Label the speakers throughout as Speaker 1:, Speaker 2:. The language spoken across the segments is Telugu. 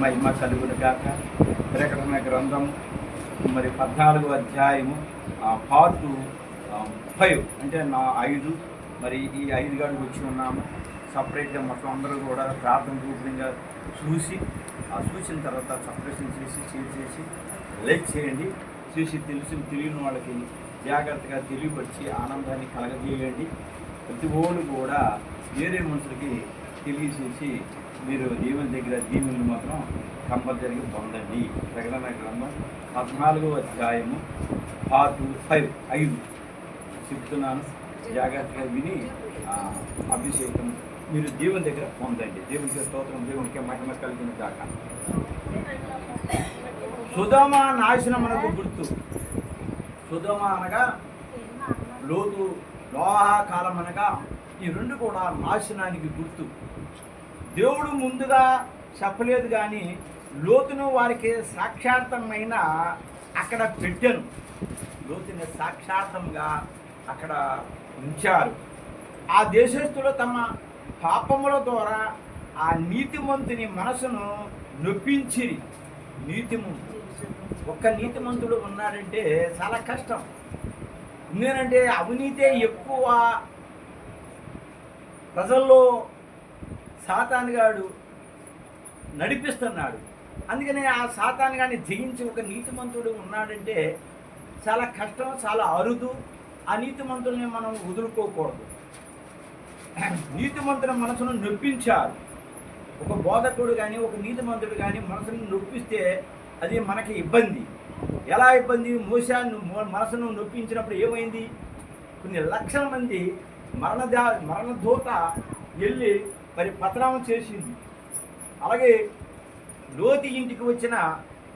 Speaker 1: మహిమ కలుగును గాక. ప్రకటన గ్రంథం మరి 14వ అధ్యాయము పార్ట్ 5 అంటే 5 మరి ఈ 5 గడుగు వచ్చి ఉన్నాము. సపరేట్గా మొత్తం అందరూ కూడా ప్రార్థన రూపంగా చూసిన తర్వాత సపరేషన్ చేసి లైక్ చేయండి. చూసి తెలియని వాళ్ళకి జాగ్రత్తగా తెలియపరిచి ఆనందాన్ని కలగజేయండి. ప్రతి ఓళ్ళు కూడా వేరే మనుషులకి తెలియచేసి మీరు దేవుని దగ్గర దీవుని మాత్రం కంపల్సరీగా పొందండి. ప్రకటన గ్రంథం 14వ అధ్యాయము పార్ట్ 5 చెప్తున్నాను. జాగ్రత్తగా విని అభిషేకం మీరు దేవుని దగ్గర పొందండి. దేవునికి స్తోత్రం, దేవునికి మహిమ కలిగిన దాకా. సొదొమ నాశనమునకు గుర్తు. సొదొమ అనగా లోతు, నోహ కాలం అనగా ఈ రెండు కూడా నాశనానికి గుర్తు. దేవుడు ముందుగా చెప్పలేదు కానీ లోతును వారికి సాక్షార్థమైన అక్కడ పెట్టాను. లోతుని సాక్షార్థంగా అక్కడ ఉంచారు. ఆ దేశస్తులు తమ పాపముల ద్వారా ఆ నీతిమంతుని మనసును నొప్పించిరి. నీతిమంతుడు, ఒక్క నీతిమంతుడు ఉన్నాడంటే చాలా కష్టం. ఎందుకంటే అవినీతే ఎక్కువ ప్రజల్లో సాతానుగాడు నడిపిస్తున్నాడు. అందుకనే ఆ సాతానుగాడిని జయించి ఒక నీతిమంతుడు ఉన్నాడంటే చాలా కష్టం, చాలా అరుదు. ఆ నీతిమంతుల్ని మనం వదులుకోకూడదు. నీతిమంతుల మనసును నొప్పించారు. ఒక బోధకుడు కానీ ఒక నీతిమంతుడు కానీ మనసును నొప్పిస్తే అది మనకి ఇబ్బంది. ఎలా ఇబ్బంది? మోసా మనసును నొప్పించినప్పుడు ఏమైంది? కొన్ని లక్షల మంది మరణదూత వెళ్ళి మరి పతనామం చేసింది. అలాగే లోతు ఇంటికి వచ్చిన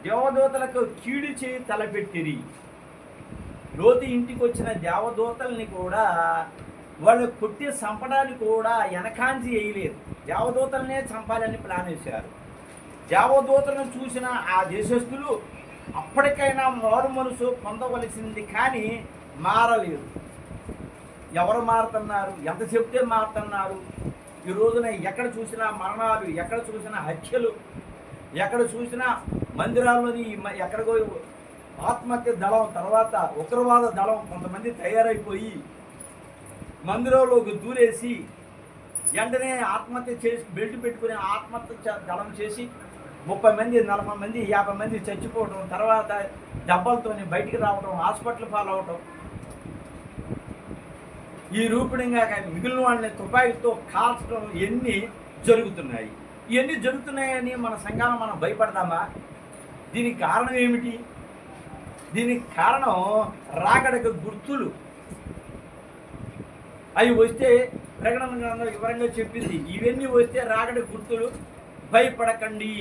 Speaker 1: దేవదూతలకు కీడు చేయి తలపెట్టిరి. లోతు ఇంటికి వచ్చిన దేవదూతల్ని కూడా వాళ్ళు కొట్టి చంపడానికి కూడా వెనకాంచి వేయలేదు. దేవదూతలనే చంపాలని ప్లాన్ వేశారు. దేవదూతలను చూసిన ఆ దేశస్తులు అప్పటికైనా మారు మనసు పొందవలసింది కానీ మారలేదు. ఎవరు మారుతున్నారు? ఎంత చెప్తే మారుతున్నారు? ఈ రోజున ఎక్కడ చూసినా మరణాలు, ఎక్కడ చూసినా హత్యలు, ఎక్కడ చూసినా మందిరాల్లోని ఎక్కడికో ఆత్మహత్య దళం, తర్వాత ఉగ్రవాద దళం కొంతమంది తయారైపోయి మందిరంలోకి దూరేసి వెంటనే ఆత్మహత్య చేసి బెల్ట్ పెట్టుకుని ఆత్మహత్య దళం చేసి 30 మంది, 40 మంది, 50 మంది చచ్చిపోవడం, తర్వాత దెబ్బలతో బయటికి రావడం, హాస్పిటల్ పాలవడం, ఈ రూపంగా మిగిలిన వాళ్ళని తుపాకీతో కాల్చడం ఇవన్నీ జరుగుతున్నాయి. ఇవన్నీ జరుగుతున్నాయని మన సంఘాలు మనం భయపడదామా? దీనికి కారణం ఏమిటి? దీనికి కారణం రాకడకు గుర్తులు. అవి వస్తే ప్రకటన గ్రంథం వివరంగా చెప్పింది. ఇవన్నీ వస్తే రాకడ గుర్తులు, భయపడకండి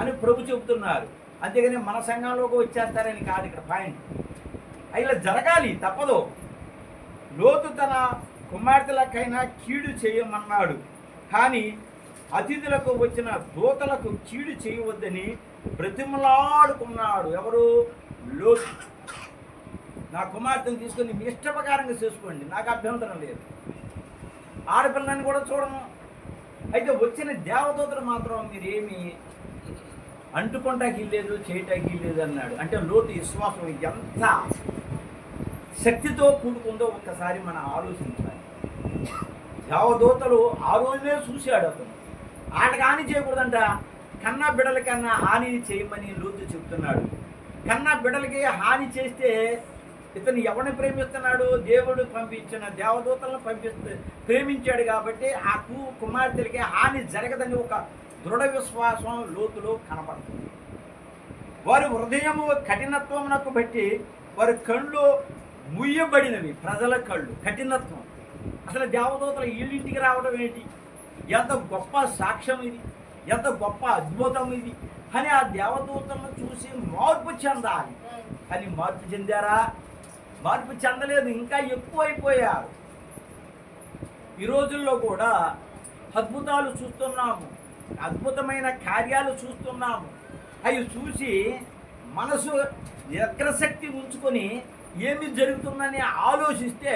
Speaker 1: అని ప్రభు చెబుతున్నారు. అంతేగాని మన సంఘంలోకి వచ్చేస్తారని కాదు ఇక్కడ పాయింట్. ఇలా జరగాలి, తప్పదు. లోతు తన కుమార్తెలకైనా కీడు చేయమన్నాడు, కానీ అతిథులకు వచ్చిన దూతలకు కీడు చేయవద్దని బ్రతిమలాడుకున్నాడు. ఎవరు? లోతు. నా కుమార్తెను తీసుకొని మీ ఇష్ట ప్రకారంగా చేసుకోండి, నాకు అభ్యంతరం లేదు, ఆడపిల్లని కూడా చూడను. అయితే వచ్చిన దేవదూతలు మాత్రం మీరేమి అంటుకుంటాకి లేదు, చేయటానికి లేదు అన్నాడు. అంటే లోతు విశ్వాసం ఎంత శక్తితో కూడుకుందో ఒక్కసారి మనం ఆలోచించాలి. దేవదూతలు ఆ రోజునే చూశాడు. అతను ఆటకు హాని చేయకూడదంట. కన్నా బిడ్డల కన్నా హాని చేయమని లోతు చెప్తున్నాడు. కన్నా బిడ్డలకి హాని చేస్తే ఇతను ఎవరిని ప్రేమిస్తున్నాడు? దేవుడు పంపించిన దేవదూతలను ప్రేమించాడు కాబట్టి ఆ కుమార్తెలకి హాని జరగదని ఒక దృఢ విశ్వాసం లోతులో కనపడుతుంది. వారి హృదయము కఠినత్వమునకు బట్టి వారి కళ్ళు ముయ్యబడినవి. ప్రజల కళ్ళు కఠినత్వం. అసలు దేవదూతలు వీళ్ళింటికి రావడం ఏంటి? ఎంత గొప్ప సాక్ష్యం ఇది, ఎంత గొప్ప అద్భుతం ఇది అని ఆ దేవదూతలను చూసి మార్పు చెందాలి. కానీ మార్పు చెందారా? మార్పు చెందలేదు, ఇంకా ఎక్కువైపోయారు. ఈ రోజుల్లో కూడా అద్భుతాలు చూస్తున్నాము, అద్భుతమైన కార్యాలు చూస్తున్నాము. అవి చూసి మనసు ఎగ్రశక్తి ఉంచుకొని ఏమి జరుగుతుందని ఆలోచిస్తే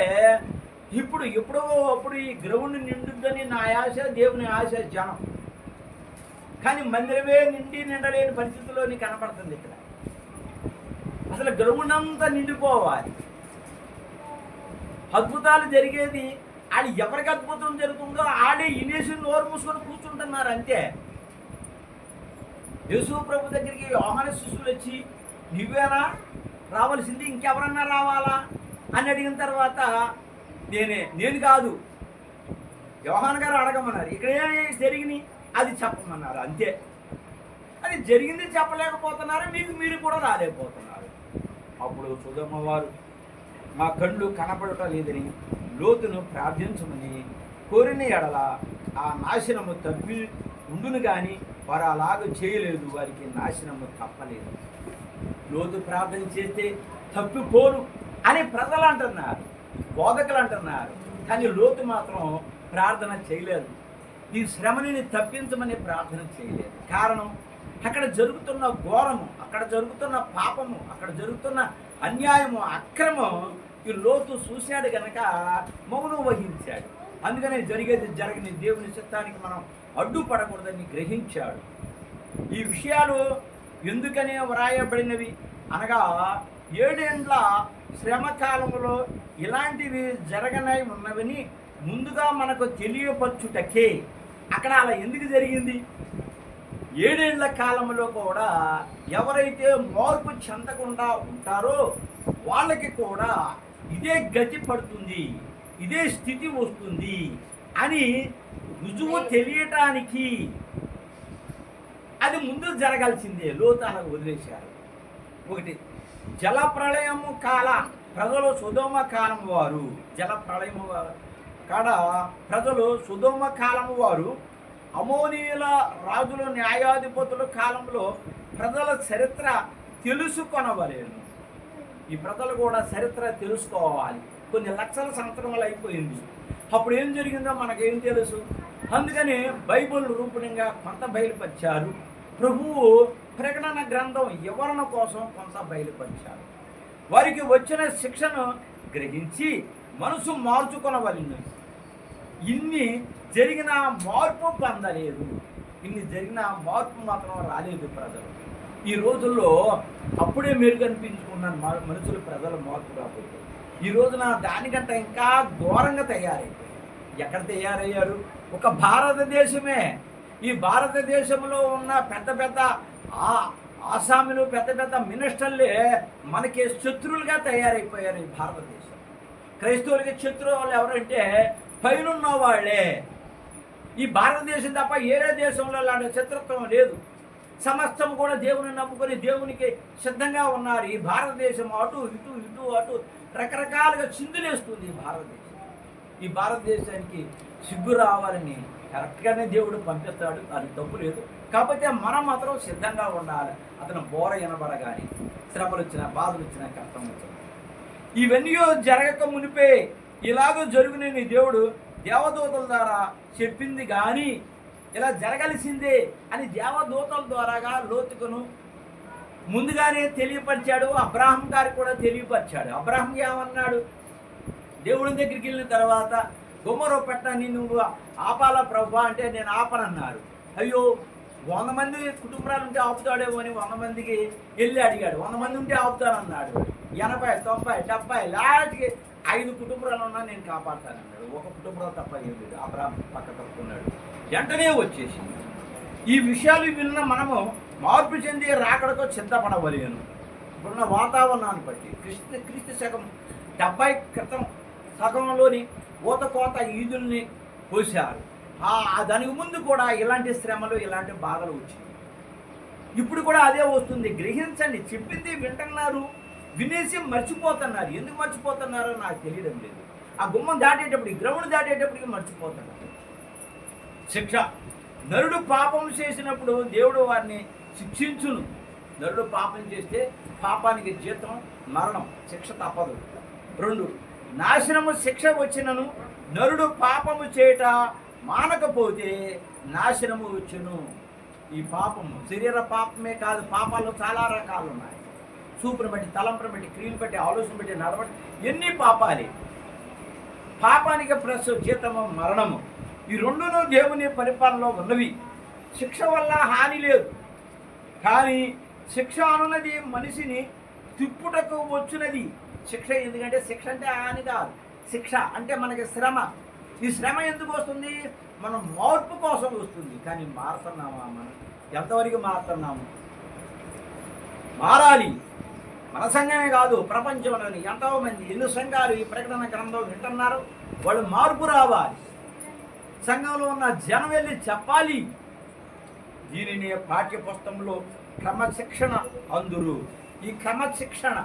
Speaker 1: ఎప్పుడో అప్పుడు ఈ గ్రౌండ్ నిండుద్దని నా ఆశ, దేవుని ఆశ. జనం కానీ మందిరమే నిండలేని పరిస్థితుల్లో నీకు కనపడుతుంది. ఇక్కడ అసలు గ్రౌండ్ అంతా నిండిపోవాలి. అద్భుతాలు జరిగేది ఆడు ఎవరికి అద్భుతం జరుగుతుందో ఆడే ఇనేసి నోరు మూసుకొని కూర్చుంటున్నారు అంతే. యేసు ప్రభు దగ్గరికి యోహాను శిష్యులు వచ్చి నువ్వేనా రావాల్సింది, ఇంకెవరన్నా రావాలా అని అడిగిన తర్వాత నేను కాదు, యోహాను గారు అడగమన్నారు. ఇక్కడ ఏమి జరిగినాయి అది చెప్పమన్నారు అంతే. అది జరిగింది చెప్పలేకపోతున్నారు, మీరు కూడా రాలేకపోతున్నారు. అప్పుడు సొదొమ వారు మా కళ్ళు కనపడటం లేదని లోతును ప్రార్థించమని కోరిన ఎడల ఆ నాశనము తప్పి ఉండును, కానీ వారు అలాగ చేయలేదు, వారికి నాశనము తప్పలేదు. లోతు ప్రార్థన చేస్తే తప్పిపోరు అని ప్రజలు అంటున్నారు, బోధకులు అంటున్నారు. కానీ లోతు మాత్రం ప్రార్థన చేయలేదు. ఈ శ్రమని తప్పించమని ప్రార్థన చేయలేదు. కారణం అక్కడ జరుగుతున్న ఘోరము, అక్కడ జరుగుతున్న పాపము, అక్కడ జరుగుతున్న అన్యాయము, అక్రమం ఈ లోతు చూశాడు కనుక మౌనం వహించాడు. అందుకనే జరగని దేవుని చిత్తానికి మనం అడ్డుపడకూడదని గ్రహించాడు. ఈ విషయాలు ఎందుకనే వ్రాయబడినవి అనగా 7 ఏండ్ల శ్రమకాలంలో ఇలాంటివి జరగనై ఉన్నవని ముందుగా మనకు తెలియపరచుటకే. అక్కడ అలా ఎందుకు జరిగింది? 7 ఏండ్ల కాలంలో కూడా ఎవరైతే మార్పు చెందకుండా ఉంటారో వాళ్ళకి కూడా ఇదే గతి పడుతుంది, ఇదే స్థితి వస్తుంది అని రుజువు తెలియటానికి అది ముందు జరగాల్సిందే. లోతు అలా వదిలేశారు. ఒకటి, జలప్రళయము కాల ప్రజలు సొదొమ కాలం వారు, జలప్రళయము కాడ ప్రజలు సొదొమ కాలము వారు అమోనీయుల రాజుల న్యాయాధిపతుల కాలంలో ప్రజల చరిత్ర తెలుసుకొనవలేను. ఈ ప్రజలు కూడా చరిత్ర తెలుసుకోవాలి. కొన్ని లక్షల సంవత్సరాలు అయిపోయింది, అప్పుడు ఏం జరిగిందో మనకేం తెలుసు. అందుకని బైబిల్ రూపంగా కొంత బయలుపరిచారు. ప్రభువు ప్రకటన గ్రంథం వివరణ కోసం కొంత బయలుపరిచారు. వారికి వచ్చిన శిక్షను గ్రహించి మనసు మార్చుకొనవలెను. ఇన్ని జరిగిన మార్పు పొందలేదు, ఇన్ని జరిగిన మార్పు మాత్రం రాలేదు ప్రజలు. ఈ రోజుల్లో అప్పుడే మెరుగనిపించుకున్నాను మనుషులు, ప్రజలు మార్పు రాకపోతే. ఈ రోజున దానికంటే ఇంకా ఘోరంగా తయారైపోయారు. ఎక్కడ తయారయ్యారు? ఒక భారతదేశమే. ఈ భారతదేశంలో ఉన్న పెద్ద పెద్ద ఆసాములు, పెద్ద పెద్ద మినిస్టర్లే మనకి శత్రువులుగా తయారైపోయారు. ఈ భారతదేశం క్రైస్తవులకి శత్రువు వాళ్ళు ఎవరంటే పైనున్న వాళ్ళే. ఈ భారతదేశం తప్ప ఏరే దేశంలో అలాంటి శత్రుత్వం లేదు. సమస్తం కూడా దేవుని నమ్ముకొని దేవునికి సిద్ధంగా ఉన్నారు. ఈ భారతదేశం అటు ఇటు ఇటు అటు రకరకాలుగా చిందులేస్తుంది ఈ భారతదేశం. ఈ భారతదేశానికి సిగ్గు రావాలని కరెక్ట్గానే దేవుడు పంపిస్తాడు, అది తప్పు లేదు. కాకపోతే మనం మాత్రం సిద్ధంగా ఉండాలి. అతను బోర వినబడగానే శ్రమలు వచ్చినా, బాధలు వచ్చినా, కష్టం వచ్చినా, ఇవన్నీ జరగక మునిపే ఇలాగ జరుగునని దేవుడు దేవదూతల ద్వారా చెప్పింది. కానీ ఇలా జరగాల్సిందే అని దేవదూతల ద్వారాగా లోతుకును ముందుగానే తెలియపరిచాడు. అబ్రాహం గారికి కూడా తెలియపరిచాడు. అబ్రాహం ఏమన్నాడు? దేవుడి దగ్గరికి వెళ్ళిన తర్వాత గుమ్మరో పెట్టని నువ్వు ఆపాలా ప్రభు అంటే నేను ఆపనన్నారు. అయ్యో 100 మంది కుటుంబాలు ఉంటే ఆపుతాడేమో అని 100 మందికి వెళ్ళి అడిగాడు. 100 మంది ఉంటే ఆపుతానన్నాడు. 80, 90, 70 లాంటికి 5 కుటుంబాలు ఉన్నా నేను కాపాడుతానన్నాడు. ఒక కుటుంబం తప్ప ఏం లేదు. అబ్రాహం పక్క తప్పుకున్నాడు. వెంటనే వచ్చేసి ఈ విషయాలు విన్న మనము మార్పు చెంది రాకడతో సిద్ధపడవలేను. ఇప్పుడున్న వాతావరణాన్ని బట్టి క్రీస్తు శకం 70 క్రితం సగంలోని కోత ఈదుల్ని పోశారు. దానికి ముందు కూడా ఇలాంటి శ్రమలు, ఇలాంటి బాధలు వచ్చాయి. ఇప్పుడు కూడా అదే వస్తుంది. గ్రహించండి, చెప్పింది వింటున్నారు, వినేసి మర్చిపోతున్నారు. ఎందుకు మర్చిపోతున్నారో నాకు తెలియడం లేదు. ఆ గుమ్మం దాటేటప్పటికి, గ్రౌండ్ దాటేటప్పటికి మర్చిపోతున్నారు. శిక్ష, నరుడు పాపం చేసినప్పుడు దేవుడు వారిని శిక్షించును. నరుడు పాపం చేస్తే పాపానికి జీతం మరణం, శిక్ష తప్పదు. 2, నాశనము శిక్ష వచ్చినను నరుడు పాపము చేయట మానకపోతే నాశనము వచ్చును. ఈ పాపము శరీర పాపమే కాదు, పాపాలు చాలా రకాలు ఉన్నాయి. చూపును బట్టి, తలంపును బట్టి, క్రియలు బట్టి, ఆలోచన బట్టి, నడబట్టి, ఎన్ని పాపాలే. పాపానికి ప్లస్ జీతము మరణము. ఈ రెండును దేవుని పరిపాలనలో ఉన్నవి. శిక్ష వల్ల హాని లేదు, కానీ శిక్ష అనున్నది మనిషిని తిప్పుటకు వచ్చినది. శిక్ష ఎందుకంటే శిక్ష అంటే హాని కాదు, శిక్ష అంటే మనకి శ్రమ. ఈ శ్రమ ఎందుకు వస్తుంది? మనం మార్పు కోసం వస్తుంది. కానీ మారుతున్నామా? మనం ఎంతవరకు మారుతున్నాము? మారాలి. మన సంఘమే కాదు, ప్రపంచంలోని ఎంతోమంది ఎన్ని సంఘాలు ఈ ప్రకటన గ్రంథం వింటున్నారు, వాళ్ళు మార్పు రావాలి. సంఘంలో ఉన్న జనం వెళ్ళి చెప్పాలి. దీనిని పాఠ్యపుస్తకంలో క్రమశిక్షణ అందురు. ఈ క్రమశిక్షణ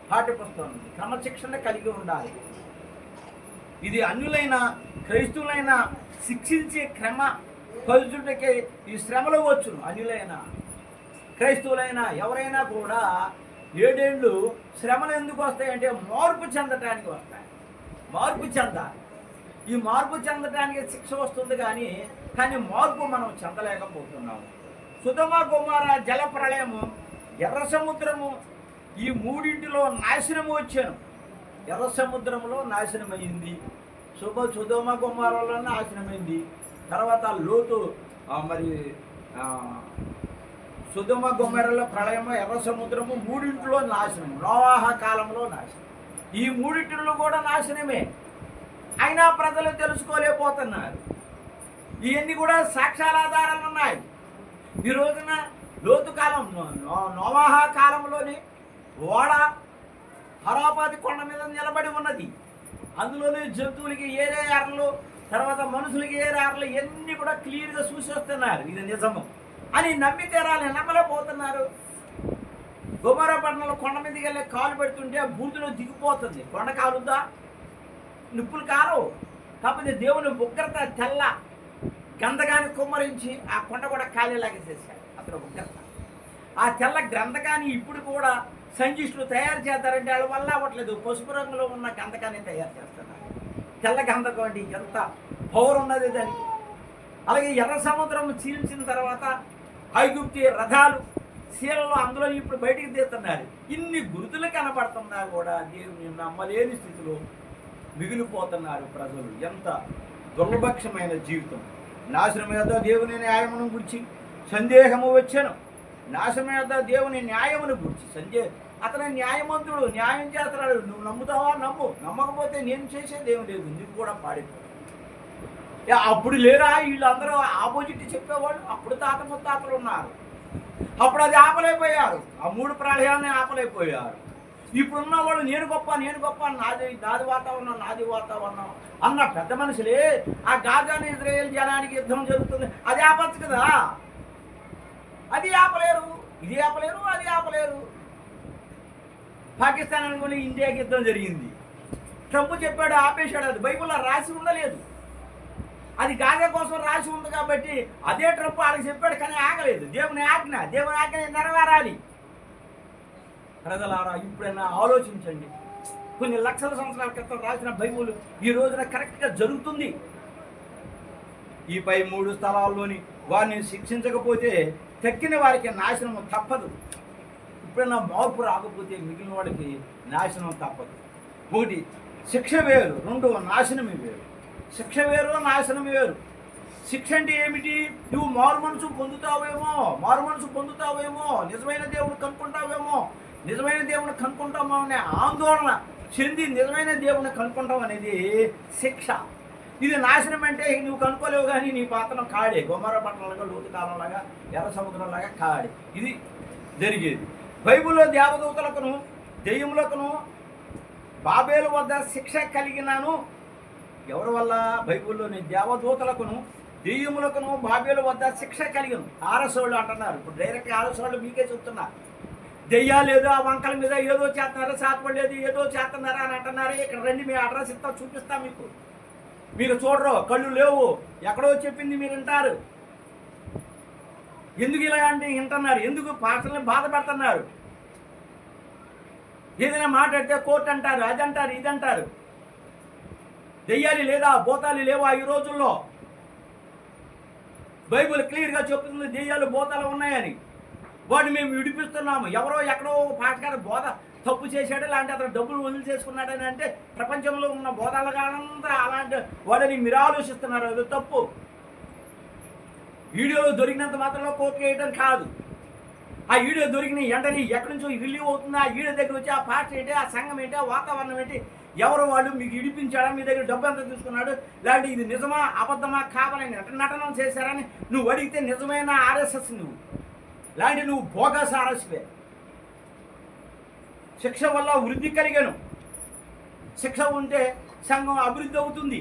Speaker 1: పాఠ్యపుస్తకం క్రమశిక్షణ కలిగి ఉండాలి. ఇది అన్యులైన క్రైస్తవులైన శిక్షించే క్రమ కలుచుటకే ఈ శ్రమలు వచ్చును. అన్యులైన క్రైస్తవులైన ఎవరైనా కూడా 7 ఏళ్ళు శ్రమలు ఎందుకు వస్తాయంటే మార్పు చెందటానికి వస్తాయి. మార్పు చెందాలి. ఈ మార్పు చెందటానికి శిక్ష వస్తుంది, కానీ మార్పు మనం చెందలేకపోతున్నాము. సుధమ కుమార జల ప్రళయము, ఎర్ర సముద్రము, ఈ మూడింటిలో నాశనము వచ్చాను. ఎర్ర సముద్రంలో నాశనమైంది, సుధమ కుమారంలో నాశనమైంది. తర్వాత లోతు మరి సుధమ గుమ్మరలో ప్రళయము, ఎర్ర సముద్రము, మూడింటిలో నాశనం. నోవాహ కాలంలో నాశనం. ఈ మూడింటిలో కూడా నాశనమే. అయినా ప్రజలు తెలుసుకోలేకపోతున్నారు. ఇవన్నీ కూడా సాక్ష్యాధారాలు ఉన్నాయి. ఈ రోజున లోతు కాలం, నోవాహ కాలంలోని ఓడ హరాపాతి కొండ మీద నిలబడి ఉన్నది. అందులోనే జంతువులకి ఏరే ఆరలు, తర్వాత మనుషులకి ఏరే ఆరలు, ఇవన్నీ కూడా క్లియర్గా చూసి వస్తున్నారు. ఇది నిజము అని నమ్మి తీరాలని నమ్మలేకపోతున్నారు. గుమర పట్టణంలో కొండ మీదకి వెళ్ళి కాలు పెడుతుంటే బూతులో దిగిపోతుంది. కొండ కాలుద్దా? నిప్పులు కారు. కాకపోతే దేవుని ఉగ్రత తెల్ల గంధకాన్ని కుమ్మరించి ఆ కొండ కూడా ఖాళీలాగా చేశాడు అతను ఉగ్రత. ఆ తెల్ల గ్రంథకాన్ని ఇప్పుడు కూడా సైంటిస్టులు తయారు చేస్తారంటే వాళ్ళ వల్ల అవ్వట్లేదు. పసుపు రంగులో ఉన్న గంధకాన్ని తయారు చేస్తున్నారు. తెల్ల గంధకం అంటే ఎంత పవర్ ఉన్నది దానికి. అలాగే ఎర్ర సముద్రం చీల్చిన తర్వాత ఐగుప్తి రథాలు శీలలో అందులో ఇప్పుడు బయటికి తీస్తున్నారు. ఇన్ని గుర్తులు కనబడుతున్నా కూడా దేవుని నమ్మలేని స్థితిలో మిగిలిపోతున్నారు ప్రజలు. ఎంత దుర్భక్షమైన జీవితం. నాశనం మీద దేవుని న్యాయమును గురించి సందేహము వచ్చాను. నాశనం మీద దేవుని న్యాయమును గురించి అతని న్యాయవంతుడు, న్యాయం చేస్తున్నాడు. నువ్వు నమ్ముతావా? నమ్ము. నమ్మకపోతే నేను చేసేది ఏమి లేదు, నీకు కూడా పాడిపో. అప్పుడు లేరా వీళ్ళందరూ ఆపోజిట్ చెప్పేవాళ్ళు? అప్పుడు తాత ముత్తాతలు ఉన్నారు. అప్పుడు అది ఆపలేకపోయారు. ఆ 3 ప్రళయాన్ని ఆపలేకపోయారు. ఇప్పుడున్న వాళ్ళు నేను గొప్ప, నాది వాతావరణం అన్న పెద్ద మనుషులే ఆ గాజాని ఇజ్రాయేల్ జనానికి యుద్ధం జరుగుతుంది, అది ఆపచ్చు కదా. అది ఆపలేరు, ఇది ఆపలేరు, అది ఆపలేరు. పాకిస్తాన్ అనుకుని ఇండియాకి యుద్ధం జరిగింది. ట్రంప్ చెప్పాడు, ఆపేశాడు. అది బైబిల్లో రాసి ఉండలేదు. అది గాజా కోసం రాసి ఉంది కాబట్టి అదే ట్రంప్ ఆడికి చెప్పాడు, కానీ ఆగలేదు. దేవుని ఆజ్ఞ నెరవేరాలి. ప్రజలారా, ఇప్పుడైనా ఆలోచించండి. కొన్ని లక్షల సంవత్సరాల క్రితం రాసిన బైబిల్ ఈ రోజున కరెక్ట్గా జరుగుతుంది. ఈ పై 3 స్థలాల్లోని వారిని శిక్షించకపోతే తక్కిన వారికి నాశనం తప్పదు. ఇప్పుడైనా మార్పు రాకపోతే మిగిలిన వాడికి నాశనం తప్పదు. 1 శిక్ష వేరు, 2 నాశనమే వేరు. శిక్ష వేరు, నాశనం వేరు. శిక్ష అంటే ఏమిటి? నువ్వు మారు మనసు పొందుతావేమో, నిజమైన దేవుడు కనుక్కుంటామో అనే ఆందోళన చెంది నిజమైన దేవుని కనుక్కుంటాం అనేది శిక్ష. ఇది నాశనం అంటే నువ్వు కనుక్కోలేవు, కానీ నీ పాత్రం కాడే. గొమర పట్టణంలాగా, లోతు కాలంలాగా, ఎర్ర సముద్రంలాగా కాడే. ఇది జరిగేది. బైబిల్లో దేవదూతలకును దెయ్యములకును బాబేలు వద్ద శిక్ష కలిగినాను. ఎవరి వల్ల? బైబిల్లోని దేవదూతలకును దెయ్యములకును బాబేలు వద్ద శిక్ష కలిగిన. ఆరసోళ్ళు అంటున్నారు. ఇప్పుడు డైరెక్ట్ ఆరసోళ్ళు మీకే చెప్తున్నారు. దెయ్యాలు ఏదో ఆ వంకల మీద ఏదో చేస్తున్నారు, సాత్పడలేదు ఏదో చేస్తున్నారా అని అంటున్నారు. ఇక్కడ రండి, మీ అడ్రస్ ఇస్తా, చూపిస్తా మీకు. మీరు చూడరు, కళ్ళు లేవు, ఎక్కడో చెప్పింది మీరు వింటారు. ఎందుకు ఇలా అంటే వింటున్నారు? ఎందుకు పాటలను బాధ పెడుతున్నారు? ఏదైనా మాట్లాడితే కోర్టు అంటారు, అది అంటారు, ఇది అంటారు. దెయ్యాలు లేదా, భూతాలు లేవా ఈ రోజుల్లో? బైబిల్ క్లియర్గా చెప్తుంది దెయ్యాలు భూతాలు ఉన్నాయని. వాడిని మేము విడిపిస్తున్నాము. ఎవరో ఎక్కడో పాటగారు బోధ తప్పు చేశాడు, అలాంటి అతను డబ్బులు వదిలి చేసుకున్నాడని అంటే ప్రపంచంలో ఉన్న బోధాలుగానంతా అలాంటి వాడిని మీరు ఆలోచిస్తున్నారు. అది తప్పు. వీడియోలో దొరికినంత మాత్రంలో కోర్టు వేయడం కాదు. ఆ వీడియో దొరికిన వెంటనే ఎక్కడి నుంచో రిలీవ్ అవుతుంది. ఆ వీడియో దగ్గర వచ్చి ఆ పార్టీ ఏంటి, ఆ సంఘం ఏంటి, ఆ వాతావరణం ఏంటి, ఎవరు వాళ్ళు మీకు ఇడిపించాడా, మీ దగ్గర డబ్బు ఎంత తీసుకున్నాడు, లేదంటే ఇది నిజమా అబద్ధమా కావాలని నటనం చేశారని నువ్వు అడిగితే నిజమైన ఆర్ఎస్ఎస్ నువ్వు, లాంటి నువ్వు బోగస్ ఆర్ఎస్వే. శిక్ష వల్ల వృద్ధి కలిగాను. శిక్ష ఉంటే సంఘం అభివృద్ధి అవుతుంది.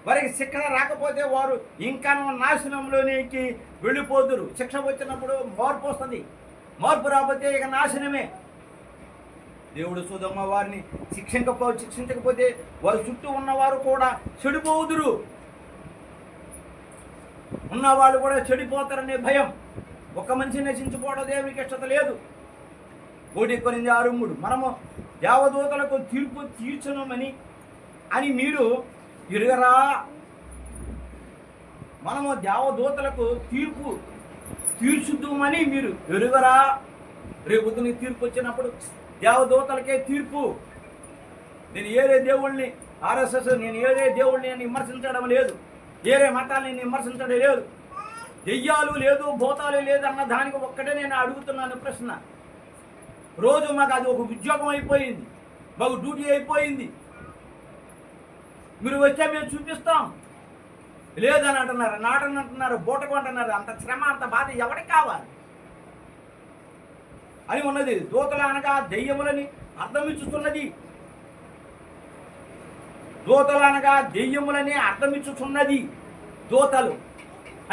Speaker 1: వారికి శిక్షణ రాకపోతే వారు ఇంకా నాశనంలోనికి వెళ్ళిపోదురు. శిక్ష వచ్చినప్పుడు మార్పు వస్తుంది. మార్పు రాకపోతే ఇక నాశనమే. దేవుడు సోదమ్మ వారిని శిక్షించకపోతే వారి చుట్టూ ఉన్నవారు కూడా చెడిపోదురు. ఉన్నవాళ్ళు కూడా చెడిపోతారనే భయం. ఒక మనిషి నశించిపోవడం దేవునికి ఇష్టత లేదు. 1 కొరింథీ 6:3 మనము దేవదూతలకు తీర్పు తీర్చనుమని మీరు ఎరుగరా? మనము దేవదూతలకు తీర్పు తీర్చుద్దామని మీరు ఎరుగరా? రేపు తీర్పు వచ్చినప్పుడు దేవదూతలకే తీర్పు. నేను ఏరే దేవుళ్ళని ఆర్ఎస్ఎస్ నేను ఏరే దేవుళ్ళని నేను విమర్శించడం లేదు, ఏరే మతాన్ని నేను విమర్శించడం లేదు, దెయ్యాలు లేదు భూతాలు లేదు అన్న దానికి ఒక్కటే నేను అడుగుతున్నాను ప్రశ్న. రోజు మాకు అది ఒక ఉద్యోగం అయిపోయింది, మాకు డ్యూటీ అయిపోయింది. మీరు వచ్చా మేము చూపిస్తాం లేదని అంటున్నారు, నాటని అంటున్నారు, బూటకు అంటున్నారు. అంత శ్రమ అంత బాధ ఎవరికి కావాలి అని ఉన్నది. దూతలు అనగా దెయ్యములని అర్థమిచ్చుతున్నది. దూతలు అనగా దెయ్యములని అర్థమిచ్చుతున్నది. దూతలు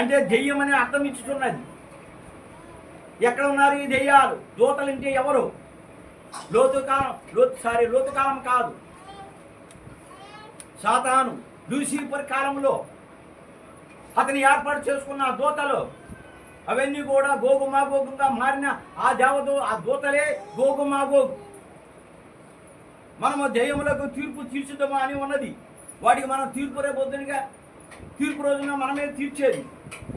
Speaker 1: అంటే దెయ్యమని అర్థమిచ్చుతున్నది. ఎక్కడ ఉన్నారు ఈ దెయ్యాలు? దూతలు అంటే ఎవరు? లోతు కాలం కాదు, సాతాను లూసిఫర్ కాలంలో అతని ఏర్పాటు చేసుకున్న దూతలు అవన్నీ కూడా గోగుమాగోగుగా మారిన ఆ దూతలే గోగుమాగోగు. మనము దెయ్యములకు తీర్పు తీర్చుదామా అని ఉన్నది. వాటికి మనం తీర్పు రేపొద్దునిగా తీర్పు రోజున మనమే తీర్చేది.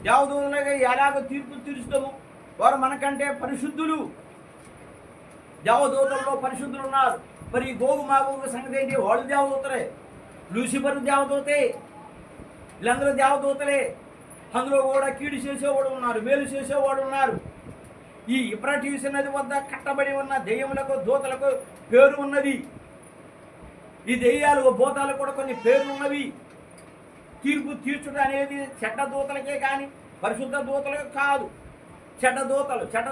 Speaker 1: దేవదూతలుగా ఎలాగో తీర్పు తీర్చుదాము? వారు మనకంటే పరిశుద్ధులు. దేవదూతల్లో పరిశుద్ధులు ఉన్నారు. మరి గోగుమాగోగు సంగతి ఏంటి? వాళ్ళు దేవదూతలే. లూసిఫర్ దేవదూతే, వీళ్ళందరూ దేవదూతలే. అందులో కూడా కీడు చేసేవాడు ఉన్నారు, మేలు చేసేవాడు ఉన్నారు. ఈ యూఫ్రటీస్ నది వద్ద కట్టబడి ఉన్న దెయ్యములకు దూతలకు పేరు ఉన్నది. ఈ దెయ్యాలు భూతాలు కూడా కొన్ని పేర్లు ఉన్నవి. తీర్పు తీర్చుట అనేది చెడ్డ దూతలకే కానీ పరిశుద్ధ దూతలకు కాదు. చెడ్డ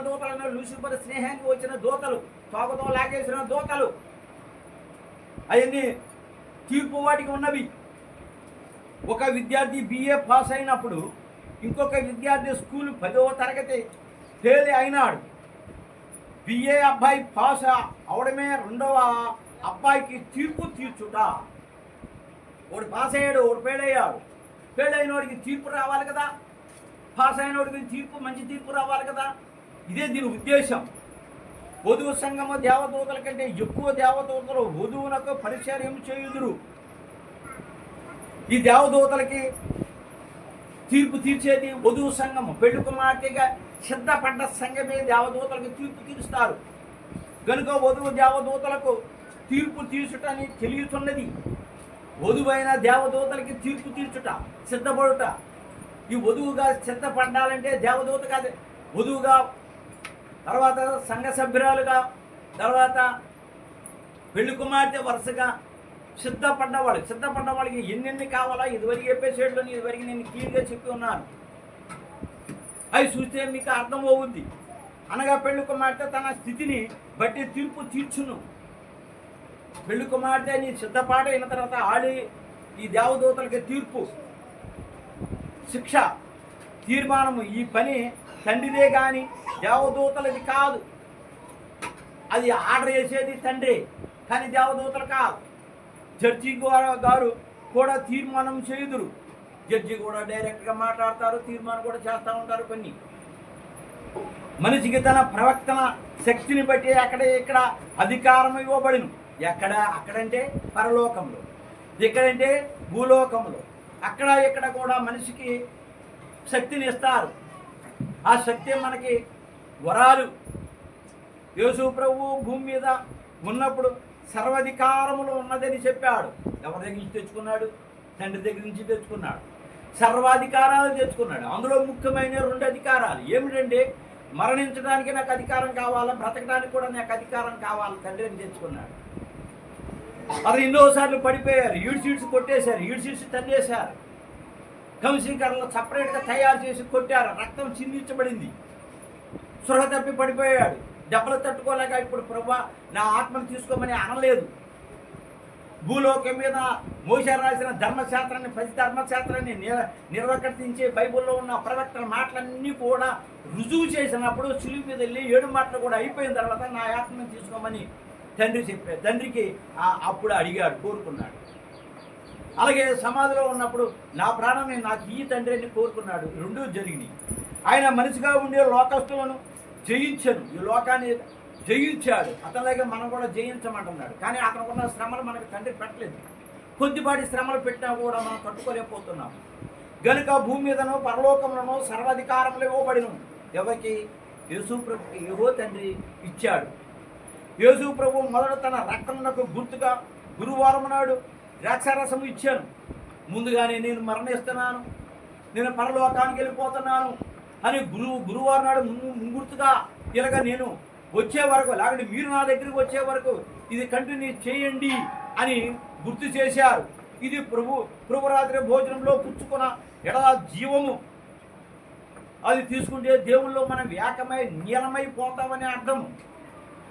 Speaker 1: దూతలను లూసిఫర్ స్నేహానికి వచ్చిన దూతలు, తోకతో లాగేసిన దూతలు, అవన్నీ తీర్పు వాటికి ఉన్నవి. ఒక విద్యార్థి BA పాస్ అయినప్పుడు ఇంకొక విద్యార్థి స్కూల్ 10వ తరగతి ఫెయిల్ అయినాడు. BA అబ్బాయి పాస్ అవడమే రెండవ అబ్బాయికి తీర్పు తీర్చుట. ఒకడు పాస్ అయ్యాడు, ఒకడు ఫెయిల్ అయ్యాడు. ఫెయిల్ అయిన వాడికి తీర్పు రావాలి కదా, పాస్ అయిన వాడికి మంచి తీర్పు రావాలి కదా. ఇదే దీని ఉద్దేశం. వధువు సంఘము దేవదూతల కంటే ఎక్కువ దేవదూతలు వధువునకు పరిచర్యం చేయుదురు. ఈ దేవదూతలకి తీర్పు తీర్చేది వధువు సంఘము. పెళ్లి కుమార్తెగా సిద్ధపడ్డ సంఘమే దేవదూతలకు తీర్పు తీరుస్తారు. కనుక వధువు దేవదూతలకు తీర్పు తీర్చుటని తెలియచున్నది. వధువైన దేవదూతలకి తీర్పు తీర్చుట, సిద్ధపడుట. ఈ వధువుగా సిద్ధపడాలంటే దేవదూత కాదు, వధువుగా, తర్వాత సంఘ సభ్యురాలుగా, తర్వాత పెళ్లి కుమార్తె వరుసగా సిద్ధపడ్డ వాళ్ళకి ఎన్నెన్ని కావాలా ఇదివరకు ఎపిసోడ్లో ఇదివరకు నేను క్లియర్గా చెప్పి ఉన్నాను. అవి చూస్తే మీకు అర్థం అవుద్ది. అనగా పెళ్లి కుమార్తె తన స్థితిని బట్టి తీర్పు తీర్చును. పెళ్లి కుమార్తె నీ సిద్ధపాటు అయిన తర్వాత ఈ దేవదూతలకి తీర్పు, శిక్ష, తీర్మానము. ఈ పని తండ్రిదే కానీ దేవదూతలది కాదు. అది ఆర్డర్ చేసేది తండ్రి కానీ దేవదూతలు కాదు. జడ్జి గారు కూడా తీర్మానం చేయుదురు. జడ్జి కూడా డైరెక్ట్గా మాట్లాడతారు, తీర్మానం కూడా చేస్తూ ఉంటారు. కొన్ని మనిషికి తన ప్రవక్తన శక్తిని బట్టి అక్కడ ఇక్కడ అధికారం ఇవ్వబడిను. అక్కడంటే పరలోకంలో, ఇక్కడంటే భూలోకంలో. ఇక్కడ కూడా మనిషికి శక్తిని ఇస్తారు. ఆ శక్తి మనకి వరాలు. యేసు ప్రభువు భూమి మీద ఉన్నప్పుడు సర్వాధికారములు ఉన్నదని చెప్పాడు. ఎవరి దగ్గర నుంచి తెచ్చుకున్నాడు? తండ్రి దగ్గర నుంచి తెచ్చుకున్నాడు. సర్వాధికారాలు తెచ్చుకున్నాడు. అందులో ముఖ్యమైన 2 అధికారాలు ఏమిటంటే, మరణించడానికి నాకు అధికారం కావాలా, బ్రతకడానికి కూడా నాకు అధికారం కావాలి తండ్రి అని తెచ్చుకున్నాడు. అతను ఎన్నోసార్లు పడిపోయారు, ఈడ్చిడ్చి కొట్టేశారు, ఈడ్చిడ్చి తన్నేశారు, కంసింకరలు సపరేట్గా తయారు చేసి కొట్టారు, రక్తం చిందించబడింది, సృహ తప్పి పడిపోయాడు. దెబ్బలు తట్టుకోలేక ఇప్పుడు ప్రభువా నా ఆత్మను తీసుకోమని అనలేదు. భూలోకం మీద మోషే రాసిన ధర్మశాస్త్రాన్ని, ప్రతి ధర్మశాస్త్రాన్ని నిర్వకటించే బైబిల్లో ఉన్న ప్రవక్తల మాటలన్నీ కూడా రుజువు చేసినప్పుడు శిలువ మీద వెళ్ళి 7 మాటలు కూడా అయిపోయిన తర్వాత నా ఆత్మను తీసుకోమని తండ్రి చెప్పాడు. తండ్రికి అప్పుడు అడిగాడు, కోరుకున్నాడు. అలాగే సమాధిలో ఉన్నప్పుడు నా ప్రాణాన్ని నాకు ఈ తండ్రి అని కోరుకున్నాడు. 2 జరిగినాయి. ఆయన మనిషిగా ఉండే లోకస్తులను జయించను, ఈ లోకాన్ని జయించాడు. అతనిలాగే మనం కూడా జయించమంటున్నాడు. కానీ అతనుకున్న శ్రమలు మనకు తండ్రి పెట్టలేదు. కొద్దిపాటి శ్రమలు పెట్టినా కూడా మనం తట్టుకోలేకపోతున్నాం. గనుక భూమి మీదనో పరలోకంలోనో సర్వాధికారములు ఇవ్వబడిను. ఎవరికి? యేసు ప్రభుకి యెహోవా తండ్రి ఇచ్చాడు. యేసు ప్రభు మొదట తన రక్తమునకు గుర్తుగా గురువారం నాడు ద్రాక్షారసము ఇచ్చాను. ముందుగానే నేను మరణిస్తున్నాను, నేను పరలోకానికి వెళ్ళిపోతున్నాను అని గురువారం నాడు ముంగుర్తుగా ఇలాగ నేను వచ్చే వరకు, లేకపోతే మీరు నా దగ్గరికి వచ్చే వరకు ఇది కంటిన్యూ చేయండి అని గుర్తు చేశారు. ఇది ప్రభురాత్రి భోజనంలో పుచ్చుకున్న ఎడల జీవము. అది తీసుకుంటే దేవుల్లో మనం ఏకమై నీలమైపోతామని అర్థం.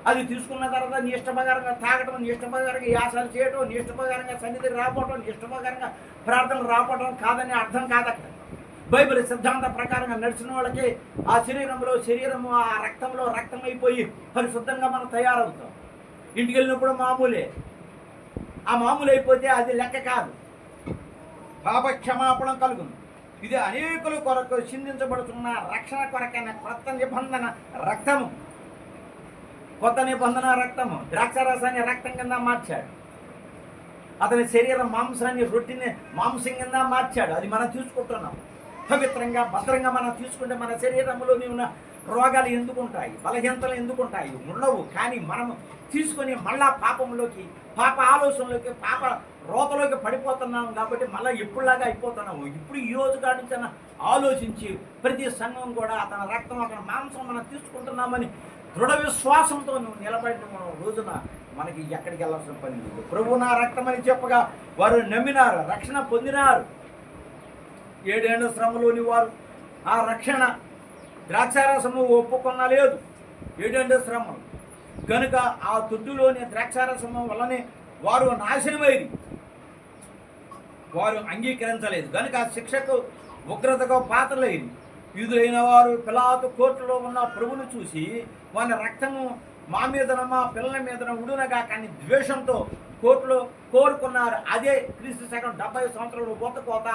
Speaker 1: అది తీసుకున్న తర్వాత నీ ఇష్టప్రకారంగా తాగటం, నీ ఇష్టప్రకారంగా యాసాలు చేయటం, నీ ఇష్టప్రకారంగా సన్నిధికి రాపోవటం, నీ ఇష్టప్రకారంగా ప్రార్థనలు రాపోవటం కాదని అర్థం కాదక్కడ. బైబిల్ సిద్ధాంత ప్రకారంగా నడిచిన వాళ్ళకి ఆ శరీరము ఆ రక్తంలో రక్తం అయిపోయి పరిశుద్ధంగా మనం తయారవుతాం. ఇంటికి వెళ్ళినప్పుడు మామూలే. ఆ మామూలు అయిపోతే అది లెక్క కాదు. పాప క్షమాపణ కలుగును. ఇది అనేకుల కొరకు చిందించబడుతున్న రక్షణ కొరకైన కొత్త నిబంధన రక్తము. కొత్త నిబంధన రక్తము ద్రాక్షారసాన్ని రక్తం కింద మార్చాడు. అతని శరీర మాంసాన్ని రొట్టిని మాంసం కింద మార్చాడు. అది మనం తీసుకుంటున్నాం. పవిత్రంగా భద్రంగా మనం తీసుకుంటే మన శరీరంలోని ఉన్న రోగాలు ఎందుకుంటాయి, బలహీనతలు ఎందుకుంటాయి? ఉండవు. కానీ మనం తీసుకొని మళ్ళా పాపంలోకి, పాప ఆలోచనలోకి, పాప రోతలోకి పడిపోతున్నాం. కాబట్టి మళ్ళీ ఎప్పుడులాగా అయిపోతున్నాము. ఇప్పుడు ఈ రోజు కానించి ఆలోచించి ప్రతి సంఘం కూడా అతని రక్తం, అతని మాంసం మనం తీసుకుంటున్నామని దృఢ విశ్వాసంతో నువ్వు నిలబడిన రోజున మనకి ఎక్కడికి వెళ్ళాల్సిన పని లేదు. ప్రభు నా రక్తం అని చెప్పగా వారు నమ్మినారు, రక్షణ పొందినారు. 7 ఏళ్ల శ్రమలోని వారు ఆ రక్షణ ద్రాక్షారసము ఒప్పుకొనలేదు. 7 ఏళ్ల శ్రమలు కనుక ఆ తొట్టులోని ద్రాక్షారసము వల్లనే వారు నాశనమైంది. వారు అంగీకరించలేదు కనుక ఆ శిక్షకు ఉగ్రతకు పాత్రలైంది. యూదులైన వారు పిలాతు కోర్టులో ఉన్న ప్రభువును చూసి వాని రక్తము మా మీదన మా పిల్లల మీదన ఉడునగా కానీ ద్వేషంతో కోర్టులో కోరుకున్నారు. అదే క్రీస్తు శకం 70 సంవత్సరాలు ఊతకోత.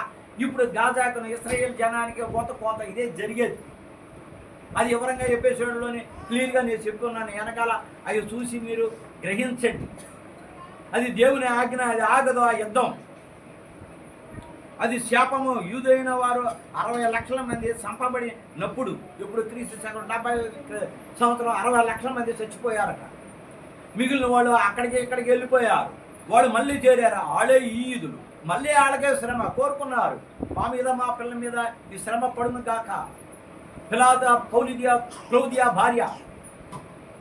Speaker 1: ఇప్పుడు గాజాకును ఇశ్రాయేల్ జనానికి ఊతకోత. ఇదే జరిగేది. అది వివరంగా ఎపిసోడ్లోని క్లియర్గా నేను చెప్తున్నాను. వెనకాల అవి చూసి మీరు గ్రహించండి. అది దేవుని ఆజ్ఞ, అది ఆగదు. ఆ యుద్ధం అది శాపము. యూదులైన వారు 60 లక్షల మంది చంపబడినప్పుడు, ఇప్పుడు క్రీస్తు శకం 70 సంవత్సరం 60 లక్షల మంది చచ్చిపోయారట. మిగిలిన వాళ్ళు అక్కడికి ఇక్కడికి వెళ్ళిపోయారు. వాళ్ళు మళ్ళీ చేరారు. వాళ్ళే ఈ యూదులు. మళ్ళీ వాళ్ళకే శ్రమ కోరుకున్నారు. మా మీద మా పిల్లల మీద ఈ శ్రమ పడును కాక. క్లౌదియా భార్య,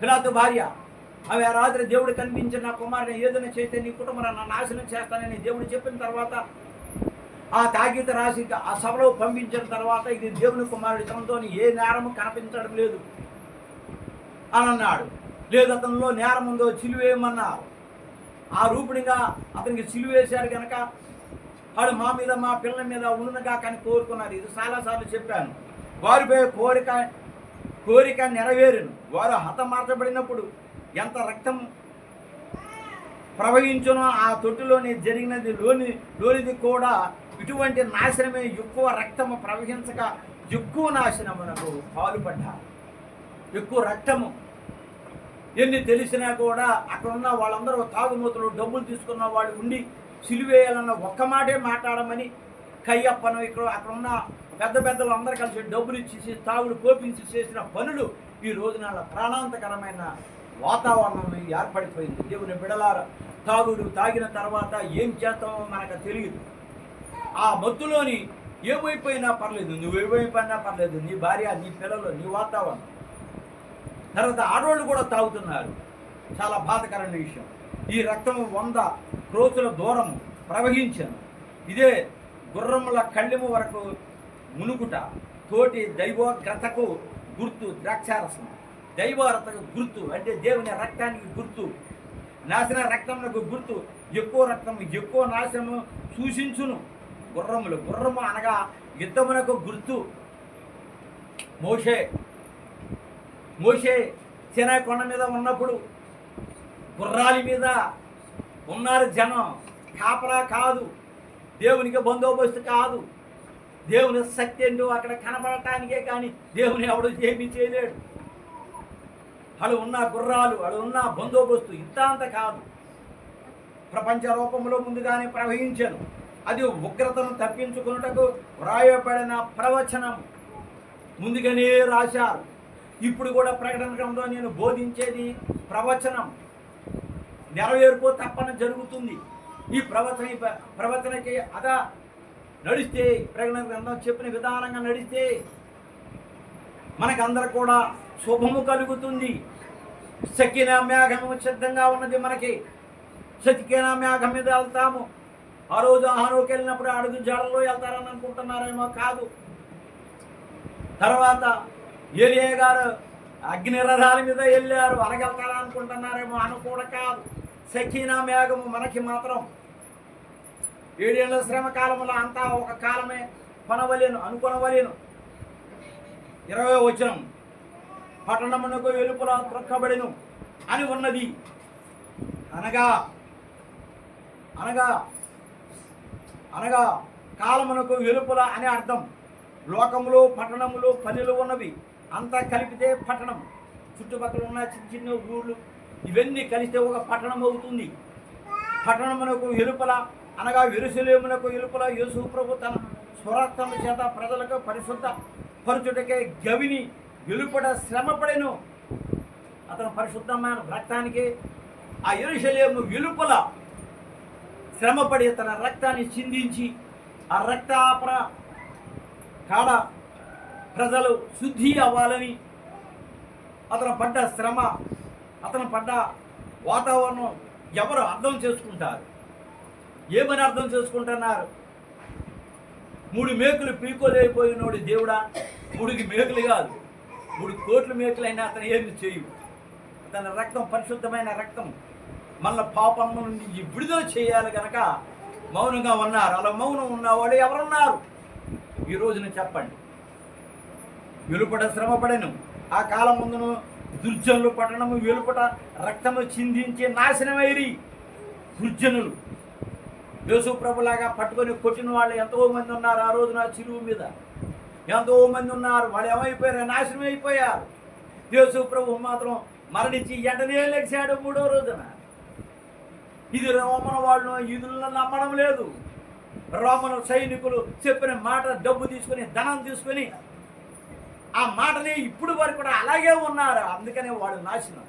Speaker 1: పిలాతు భార్య, అవి ఆ రాత్రి దేవుడు కనిపించిన కుమారుని ఏదైనా చేస్తే నీ కుటుంబాన్ని నాశనం చేస్తానని దేవుడు చెప్పిన తర్వాత ఆ తాగీత రాసి ఆ సభలో పంపించిన తర్వాత ఇది దేవుని కుమారుడి తనతో ఏ నేరము కనిపించడం లేదు అని అన్నాడు. లేదు అతనిలో నేరం ఉందో సిలువేయమన్నారు. ఆ రూపుడిగా అతనికి సిలువేశారు కనుక వాడు మా మీద మా పిల్లల మీద ఉండునగా కానీ కోరుకున్నారు. ఇది చాలాసార్లు చెప్పాను. వారిపై కోరిక నెరవేరును. వారు హతమార్చబడినప్పుడు ఎంత రక్తం ప్రవహించునో ఆ తొట్టులోని జరిగినది లోనిది కూడా ఇటువంటి నాశనమే. ఎక్కువ రక్తము ప్రవహించక ఎక్కువ నాశనమునకు పాల్పడ్డారు. ఎక్కువ రక్తము ఎన్ని తెలిసినా కూడా అక్కడ ఉన్న వాళ్ళందరూ తాగుమూతలు డబ్బులు తీసుకున్న వాళ్ళు ఉండి సిలువేయాలన్న ఒక్క మాటే మాట్లాడమని కయ్యప్పను అక్కడ ఉన్న పెద్దలు అందరూ కలిసి డబ్బులు ఇచ్చేసి తాగుడు కోపించి చేసిన పనులు ఈ రోజున ప్రాణాంతకరమైన వాతావరణం ఏర్పడిపోయింది. దేవుని బిడలారా, తాగిన తర్వాత ఏం చేస్తామో మనకు తెలియదు. ఆ మత్తులోని ఏమైపోయినా పర్లేదు, నువ్వేమైపోయినా పర్లేదు, నీ భార్య, నీ పిల్లలు, నీ వాతావరణం. తర్వాత ఆడవాళ్ళు కూడా తాగుతున్నారు. చాలా బాధకరమైన విషయం. ఈ రక్తం 100 క్రోతుల దూరం ప్రవహించను. ఇదే గుర్రముల కళ్ళెము వరకు మునుగుట, తోటి దైవోగ్రతకు గుర్తు ద్రాక్షారసం. దైవోగ్రతకు గుర్తు అంటే దేవుని రక్తానికి గుర్తు, నాశన రక్తములకు గుర్తు. ఎక్కువ రక్తం ఎక్కువ నాశనము సూచించును. గుర్రము అనగా యుద్ధమునకు గుర్తు. మోషే సినాయి కొండ మీద ఉన్నప్పుడు గుర్రాల మీద ఉన్నారు జనం. కాపలా కాదు, దేవునికి బందోబస్తు కాదు. దేవుని శక్తి ఏంటో అక్కడ కనబడటానికే కానీ దేవుని ఎవడు ఏమీ చేయలేడు. వాళ్ళు ఉన్న గుర్రాలు, వాళ్ళు ఉన్న బందోబస్తు ఇంత అంత కాదు. ప్రపంచ రూపంలో ముందుగానే ప్రవహించను. అది ఉగ్రతను తప్పించుకున్నటకు వ్రాయబడిన ప్రవచనం ముందుగానే రాశారు. ఇప్పుడు కూడా ప్రకటన గ్రంథంలో నేను బోధించేది ప్రవచనం నెరవేర్పు తప్పన జరుగుతుంది. ఈ ప్రవచనకి అదా నడిస్తే, ప్రకటన గ్రంథం చెప్పిన విధానంగా నడిస్తే మనకందరూ కూడా శుభము కలుగుతుంది. సకినా మేఘము సిద్ధంగా ఉన్నది. మనకి సకినా మేఘం మీద వెళ్తాము. ఆ రోజు ఆహారోకి వెళ్ళినప్పుడు అడుగు జాడల్లో వెళ్తారని అనుకుంటున్నారేమో, కాదు. తర్వాత ఏలియా గారు అగ్ని రథాల మీద వెళ్ళారు, అనగెళ్తారా అనుకుంటున్నారేమో, కూడా కాదు. సకీనా మేఘము మనకి మాత్రం 7 ఏళ్ల శ్రమ కాలంలో అంతా ఒక కాలమే అనుకొనవలేను. 20వ వచనం, పట్టణమునకు వెలుపల త్రొక్కబడెను అని ఉన్నది. అనగా అనగా అనగా కాలమునకు వెలుపల అనే అర్థం. లోకములో పట్టణములు పల్లెలు ఉన్నవి అంతా కలిపితే పట్టణం. చుట్టుపక్కల ఉన్న చిన్న చిన్న ఊళ్ళు ఇవన్నీ కలిస్తే ఒక పట్టణం అవుతుంది. పట్టణమునకు వెలుపల అనగా యెరూషలేమునకు వెలుపల యేసు ప్రభు తన స్వరక్తము చేత ప్రజలకు పరిశుద్ధ పరచుటకే గవిని వెలుపడ శ్రమపడెను. అతను పరిశుద్ధమైన రక్తానికి ఆ యెరూషలేము వెలుపల శ్రమపడి తన రక్తాన్ని చిందించి ఆ రక్తాపర కాడ ప్రజలు శుద్ధి అవ్వాలని అతను పడ్డ శ్రమ, అతను పడ్డ వాతావరణం ఎవరు అర్థం చేసుకుంటారు? ఏమని అర్థం చేసుకుంటున్నారు? 3 మేకులు పీకోలేకపోయినోడు దేవుడా? 3 మేకులు కాదు, 3 కోట్ల మేకులైనా అతను ఏమి చేయు. తన రక్తం పరిశుద్ధమైన రక్తం మళ్ళీ పాపం నుండి విడుదల చేయాలి కనుక మౌనంగా ఉన్నారు. అలా మౌనం ఉన్నవాడు ఎవరున్నారు ఈ రోజున చెప్పండి? వెలుపట శ్రమపడెను. ఆ కాలం ముందును దుర్జనులు పట్టణము వెలుపట రక్తము చిందించి నాశనమైరి. దుర్జనులు యేసు ప్రభులాగా పట్టుకొని కొట్టిన వాళ్ళు ఎంతోమంది ఉన్నారు. ఆ రోజున చిలువ మీద ఎంతోమంది ఉన్నారు. వాళ్ళు ఏమైపోయారు? నాశనం అయిపోయారు. యేసు ప్రభు మాత్రం మరణించి వెంటనే లెగిశాడు 3వ రోజున. ఇది రోమన వాళ్ళను యూదులను నమ్మడం లేదు. రోమన సైనికులు చెప్పిన మాట డబ్బు తీసుకొని ధనం తీసుకొని ఆ మాటని ఇప్పుడు వరకు కూడా అలాగే ఉన్నారు. అందుకనే వాడు నాశనం.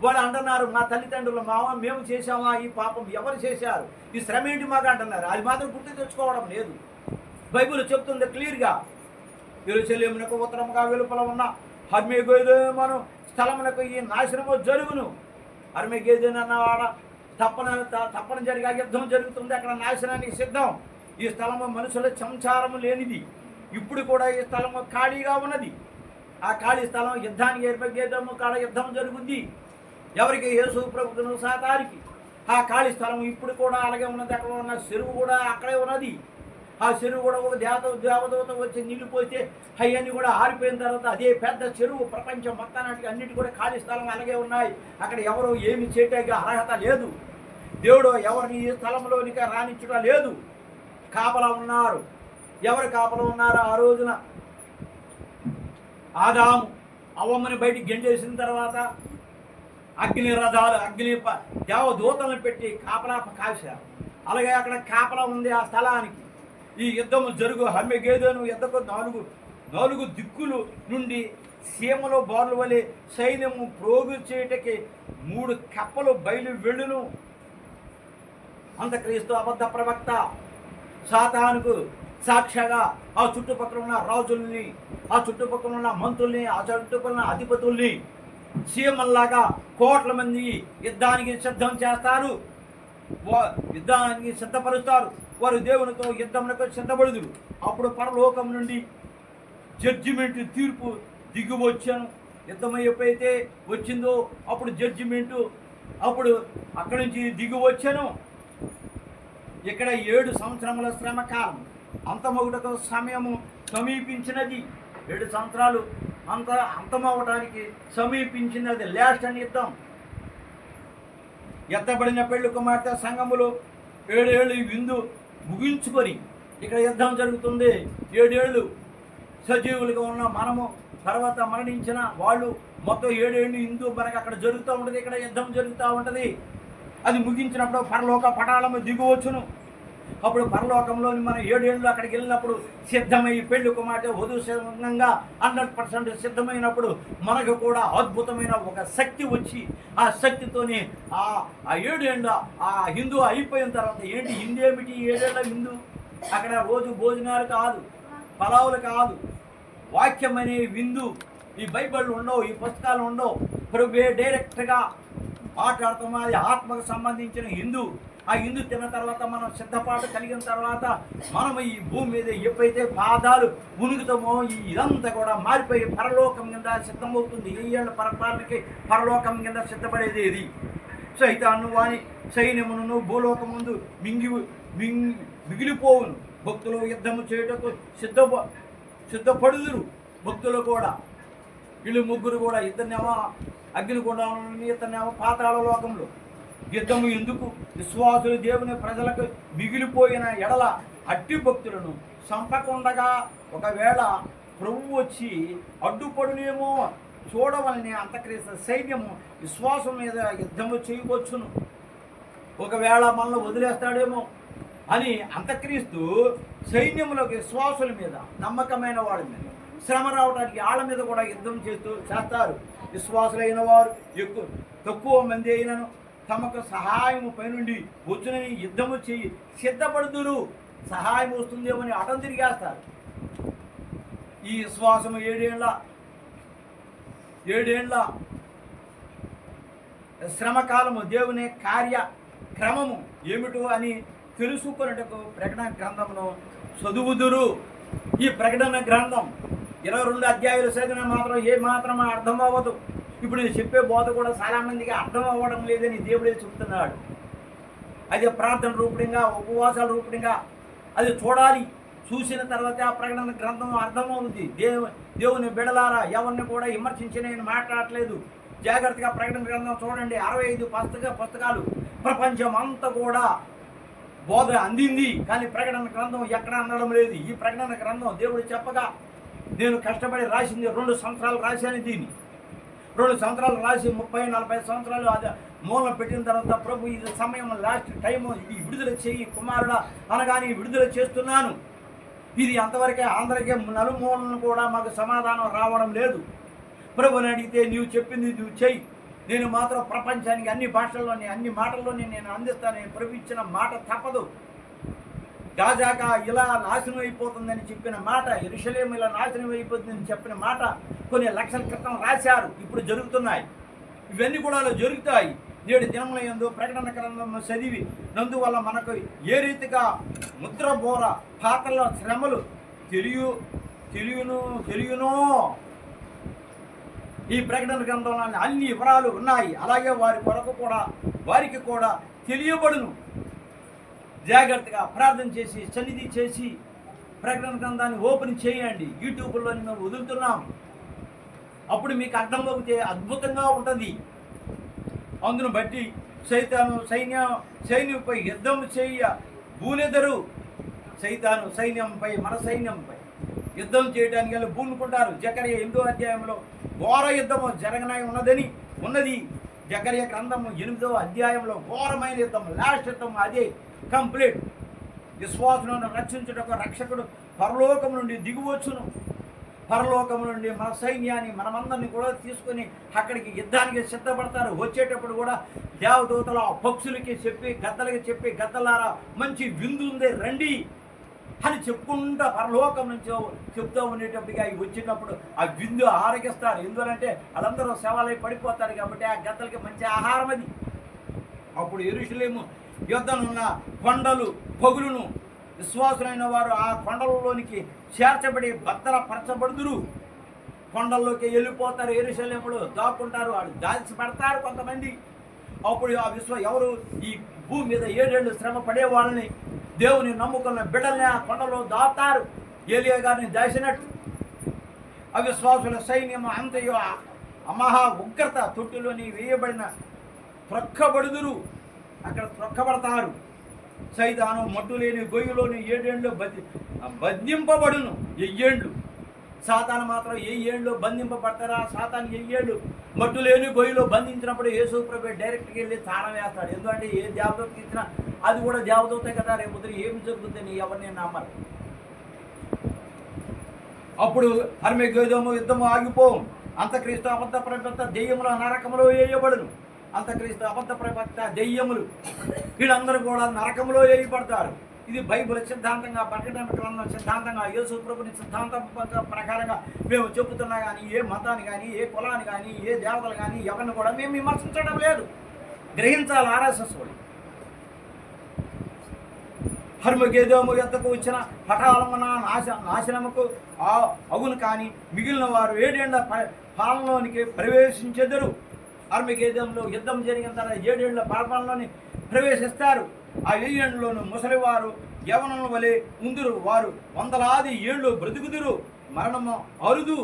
Speaker 1: వాళ్ళు అంటున్నారు, మా తల్లిదండ్రులు మేము చేసామా ఈ పాపం? ఎవరు చేశారు? ఈ శ్రమ ఏంటి మాకు అంటున్నారు. అది మాత్రం గుర్తు తెచ్చుకోవడం లేదు. బైబిల్ చెప్తుంది క్లియర్గా, యెరూషలేమునకు ఉత్తరముగా వెలుపల ఉన్న హర్మగెద్దోను స్థలమునకు ఈ నాశనము జరుగును. హర్మగెద్దోను అన్నవాడ తప్పనిసరిగా యుద్ధం జరుగుతుంది. అక్కడ నాశనానికి సిద్ధం. ఈ స్థలము మనుషుల సంచారము లేనిది. ఇప్పుడు కూడా ఈ స్థలము ఖాళీగా ఉన్నది. ఆ ఖాళీ స్థలం యుద్ధానికి హర్మగెద్దోను కాడ యుద్ధం జరుగుద్ది. ఎవరికి? యేసు ప్రభువును సాతానికి. ఆ ఖాళీ స్థలం ఇప్పుడు కూడా అలాగే ఉన్నది. అక్కడ ఉన్న చెరువు కూడా అక్కడే ఉన్నది. ఆ చెరువు కూడా ఒక దేవదూత వచ్చి నీళ్లు పోస్తే అవన్నీ కూడా ఆరిపోయిన తర్వాత అదే పెద్ద చెరువు ప్రపంచం మొత్తానికి అన్నిటి కూడా ఖాళీ స్థలం అలాగే ఉన్నాయి. అక్కడ ఎవరు ఏమి చేయటానికి అర్హత లేదు. దేవుడు ఎవరిని ఈ స్థలంలోనికి రానిచ్చడం లేదు. కాపలా ఉన్నారు. ఎవరు కాపలా ఉన్నారు? ఆ రోజున ఆదాము అవ్వమ్మని బయటికి గెంటేసిన తర్వాత అగ్ని రథాలు దేవదూతలను పెట్టి కాపలా కాశారు. అలాగే అక్కడ కాపలా ఉంది ఆ స్థలానికి. ఈ యుద్ధము హర్మగెద్దోను యుద్ధకు 4 దిక్కులు నుండి సీమలో బార్లు వలె సైన్యము ప్రోగు చేయటకి 3 కప్పలు బయలు వెళ్ళును. అంతక్రీస్తు అబద్ధ ప్రవక్త సాతానుకు సాక్షిగా ఆ చుట్టుపక్కల ఉన్న రాజుల్ని, ఆ చుట్టుపక్కల ఉన్న మంత్రుల్ని, ఆ చుట్టుపక్కల ఉన్న అధిపతుల్ని సీమల్లాగా కోట్ల మంది యుద్ధానికి సిద్ధం చేస్తారు, యుద్ధానికి సిద్ధపరుస్తారు. వారు దేవునితో యుద్ధమునకు సిద్ధపడుదురు. అప్పుడు పరలోకం నుండి జడ్జిమెంట్, తీర్పు దిగి వచ్చాను. యుద్ధం ఎప్పుడైతే వచ్చిందో అప్పుడు జడ్జిమెంటు, అప్పుడు అక్కడి నుంచి దిగి వచ్చాను. ఇక్కడ 7 సంవత్సరముల శ్రమ కాలం, అంతమొగుటకు సమయము సమీపించినది. 7 సంవత్సరాలు అంతమవటానికి సమీపించినది. లాస్ట్ అని యుద్ధం. ఎత్తబడిన పెళ్లి కుమార్తె సంఘములో 7 ఏళ్ళు విందు ముగించుకొని ఇక్కడ యుద్ధం జరుగుతుంది. 7 ఏళ్ళు సజీవులుగా ఉన్న మనము, తర్వాత మరణించిన వాళ్ళు, మొత్తం 7 ఏళ్ళు హిందూ మనకు అక్కడ జరుగుతూ ఉంటుంది. ఇక్కడ యుద్ధం జరుగుతూ ఉంటుంది. అది ముగించినప్పుడు పరలోక పటాలము దిగువచ్చును. అప్పుడు పరలోకంలోని మనం 7 ఏళ్ళు అక్కడికి వెళ్ళినప్పుడు సిద్ధమై పెళ్లి కుమార్తె వధువు సంఘంగా 100% సిద్ధమైనప్పుడు మనకు కూడా అద్భుతమైన ఒక శక్తి వచ్చి, ఆ శక్తితోనే ఆ 7 ఏళ్ళ ఆ హిందూ అయిపోయిన తర్వాత ఏంటి హిందూ ఏమిటి? 7 ఏళ్ళ హిందూ అక్కడ రోజు భోజనాలు కాదు, పలావులు కాదు, వాక్యం అనే విందు. ఈ బైబిళ్ళు ఉండవు, ఈ పుస్తకాలు ఉండవు. ప్రభువే డైరెక్ట్గా మాట్లాడుతాం. అది ఆత్మకు సంబంధించిన హిందూ. ఆ హిందూ తిన్న తర్వాత మనం సిద్ధపాటు కలిగిన తర్వాత మనం ఈ భూమి మీద ఎప్పుడైతే పాదాలు ఉనుగుతామో ఇదంతా కూడా మారిపోయి పరలోకం కింద సిద్ధమవుతుంది. 7 ఏళ్ళ పరపాలనకి పరలోకం కింద సిద్ధపడేది ఇది. సైతాను వాని సైన్యమును భూలోకం ముందు మిగిలిపోవును. భక్తులు యుద్ధము చేయుటకు సిద్ధపడుదురు. భక్తులు కూడా వీళ్ళు ముగ్గురు కూడా, ఇద్దరినేమో అగ్నిగుండంలో, ఇతనేమో పాతాళ లోకంలో. యుద్ధము ఎందుకు? విశ్వాసులు దేవుని ప్రజలకు మిగిలిపోయిన ఎడల అట్టి భక్తులను చంపకుండగా ఒకవేళ ప్రభువు వచ్చి అడ్డుపడునేమో చూడవలని అంతక్రీస్తు సైన్యము విశ్వాసం మీద యుద్ధము చేయవచ్చును. ఒకవేళ మనల్ని వదిలేస్తాడేమో అని అంతక్రీస్తు సైన్యములోకి విశ్వాసుల మీద, నమ్మకమైన వాడి మీద శ్రమ రావడానికి వాళ్ళ మీద కూడా యుద్ధం చేస్తారు. విశ్వాసులైన వారు తక్కువ మంది అయినను తమకు సహాయము పైనుండి వచ్చునని యుద్ధము చేయి సిద్ధపడుదురు. సహాయం వస్తుందేమని అటం తిరిగేస్తారు. ఈ విశ్వాసము 7 ఏళ్ళ శ్రమకాలము దేవుని కార్యక్రమము ఏమిటో అని తెలుసుకున్నట్టుకు ప్రకటన గ్రంథమును చదువుదురు. ఈ ప్రకటన గ్రంథం 22 అధ్యాయులు చదివిన మాత్రం అర్థం అవ్వదు. ఇప్పుడు నేను చెప్పే బోధ కూడా చాలామందికి అర్థం అవ్వడం లేదని దేవుడే చెబుతున్నాడు. అది ప్రార్థన రూపంగా, ఉపవాసాల రూపంగా అది చూడాలి. చూసిన తర్వాత ఆ ప్రకటన గ్రంథం అర్థమవుతుంది. దేవుని బిడలారా, ఎవరిని కూడా విమర్శించి నేను మాట్లాడట్లేదు. జాగ్రత్తగా ప్రకటన గ్రంథం చూడండి. 65 పుస్తకాలు ప్రపంచం అంతా కూడా బోధ అందింది, కానీ ప్రకటన గ్రంథం ఎక్కడ అందడం లేదు. ఈ ప్రకటన గ్రంథం దేవుడు చెప్పగా నేను కష్టపడి రాసింది. 2 సంవత్సరాలు రాశాను దీన్ని. 2 సంవత్సరాలు రాసి 30-40 సంవత్సరాలు అది మూలం పెట్టిన తర్వాత ప్రభు ఇది సమయం, లాస్ట్ టైము, ఇది విడుదల చేయి కుమారుడా అనగానే విడుదల చేస్తున్నాను. ఇది అంతవరకే అందరికీ నలుమూలను కూడా మాకు సమాధానం రావడం లేదు. ప్రభుని అడిగితే నీవు చెప్పింది నువ్వు చెయ్యి, నేను మాత్రం ప్రపంచానికి అన్ని భాషల్లోని అన్ని మాటల్లోని నేను అందిస్తాను. ప్రభు ఇచ్చిన మాట తప్పదు. గాజాక ఇలా నాశనం అయిపోతుందని చెప్పిన మాట, యెరూషలేము ఇలా నాశనం అయిపోతుందని చెప్పిన మాట కొన్ని లక్షల క్రితం రాశారు. ఇప్పుడు జరుగుతున్నాయి. ఇవన్నీ కూడా జరుగుతాయి. 7 దినముల యందు ప్రకటన గ్రంథం చదివి నందువల్ల మనకు ఏ రీతిగా ముద్ర బోర పాత్రల శ్రమలు తెలియనో ఈ ప్రకటన గ్రంథంలో అన్ని వివరాలు ఉన్నాయి. అలాగే వారికి కూడా తెలియబడును. జాగ్రత్తగా ప్రార్థన చేసి సన్నిధి చేసి ప్రకటన గ్రంథాన్ని ఓపెన్ చేయండి. యూట్యూబ్లో మేము వదులుతున్నాం. అప్పుడు మీకు అర్థమవుతే అద్భుతంగా ఉంటుంది. అందును బట్టి సైతాను సైన్యంపై యుద్ధం చేయ భూనెదరు. సైతాను సైన్యంపై, మన సైన్యంపై యుద్ధం చేయడానికి పూనుకుంటారు. జకర్య 8వ అధ్యాయంలో ఘోర యుద్ధము జరగనై ఉన్నది. జకర్య గ్రంథము 8వ అధ్యాయంలో ఘోరమైన యుద్ధం, లాస్ట్ యుద్ధం అదే కంప్లీట్. విశ్వాసులను రక్షించుటకు రక్షకుడు పరలోకం నుండి దిగువచ్చును. పరలోకం నుండి మన సైన్యాన్ని, మనమందరినీ కూడా తీసుకొని అక్కడికి యుద్ధానికి సిద్ధపడతారు. వచ్చేటప్పుడు కూడా దేవదూతల పక్షులకి చెప్పి, గద్దలకి చెప్పి, గద్దలారా మంచి విందు ఉంది రండి, అని చెప్పుకుంటా పరలోకం నుంచి చెప్తూ ఉండేటప్పటికి అవి వచ్చినప్పుడు ఆ విందు ఆరగిస్తారు. ఎందుకంటే వాళ్ళందరూ శవాలై పడిపోతారు కాబట్టి ఆ గద్దలకి మంచి ఆహారం అది. అప్పుడు యెరూషలేము యుద్ధనున్న కొండలు పగులును, విశ్వాసులైన వారు ఆ కొండలలోనికి చేర్చబడి భద్రపరచబడుదురు. కొండల్లోకి వెళ్ళిపోతారు, యెరూషలేములో దాక్కుంటారు, వాళ్ళు దాల్చిపెడతారు కొంతమంది. అప్పుడు ఆ ఎవరు ఈ భూమి మీద 7 ఏళ్ళు శ్రమ పడే వాళ్ళని, దేవుని నమ్ముకున్న బిడ్డల్ని ఆ కొండలో దాతారు, ఏలియా గారిని దాచినట్టు. అవిశ్వాసుల సైన్యము అంతయో మహా ఉగ్రత తొట్టిలోని వేయబడిన త్రొక్కబడుదురు, అక్కడ త్రొక్కబడతారు. సైతాను మట్టు లేని గొయ్యిలోని 7 ఏళ్ళు బంధింపబడును. 1000 ఏళ్ళు సాతాను మాత్రం 1000 ఏళ్ళు బంధింపబడతారా? సాతాను 1000 ఏళ్ళు మట్టు లేని గొయ్యిలో బంధించినప్పుడు యేసు ప్రభు డైరెక్ట్గా వెళ్ళి తాళం వేస్తాడు. ఎందుకంటే ఏ దేవదూతకి ఇచ్చినా అది కూడా దేవదూతే కదా, రేపు ఏమి జరుగుతుందని ఎవరిని నమ్మరు. అప్పుడు హర్మెగెదోము యుద్ధము ఆగిపోవు. అంతక్రీస్తు అబద్ధ ప్రవక్త దెయ్యముల నరకములో వేయబడును. అంతక్రీస్తు అబద్ధ ప్రవక్త దెయ్యములు వీళ్ళందరూ కూడా నరకంలో వేయబడతారు. ఇది బైబిల్ సిద్ధాంతంగా, ప్రకటన గ్రంథం సిద్ధాంతంగా, యేసు ప్రభుని సిద్ధాంతం ప్రకారంగా మేము చెబుతున్నా కానీ ఏ మతాన్ని కానీ, ఏ కులాన్ని కానీ, ఏ దేవతలు కానీ ఎవరిని కూడా మేము విమర్శించడం లేదు. గ్రహించాలి ఆర్ఎస్ఎస్ వాళ్ళు. హర్మగెదోము యొద్దకు వచ్చిన పటాలమున నాశనముకు అగును కానీ మిగిలిన వారు 7 ఏళ్ల పాలనలోనికి ప్రవేశించెదరు. హర్మగెదోములో యుద్ధం జరిగిన తర్వాత 7 ఏళ్ల పాలనలోని ప్రవేశిస్తారు. ఆ 7 ఏళ్ళలోను ముసలివారు యవనుల వలె ఉందురు, వారు 100 ఏళ్ళు బ్రతుకుదురు, మరణము అరుదు.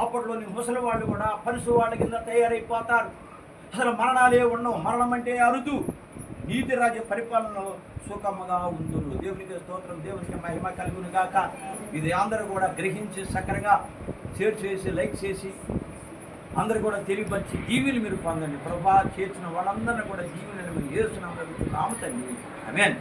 Speaker 1: అప్పట్లోని ముసలి వాళ్ళు కూడా పరుసు వాళ్ళ కింద తయారైపోతారు. అసలు మరణాలే ఉండవు, మరణం అంటే అరుదు. నీతి రాజ్య పరిపాలనలో సుఖముగా ఉందురు. దేవునికి స్తోత్రం, దేవునికి మహిమ కలుగును గాక. ఇది అందరూ కూడా గ్రహించి చక్కగా షేర్ చేసి, లైక్ చేసి అందరూ కూడా తెలియపరిచి దీవెనలు మీరు పొందండి. ప్రభా చేర్చిన వాళ్ళందరినీ కూడా దీవెనలు మీరు యేసు నామములో నామమున తండ్రి. ఆమేన్.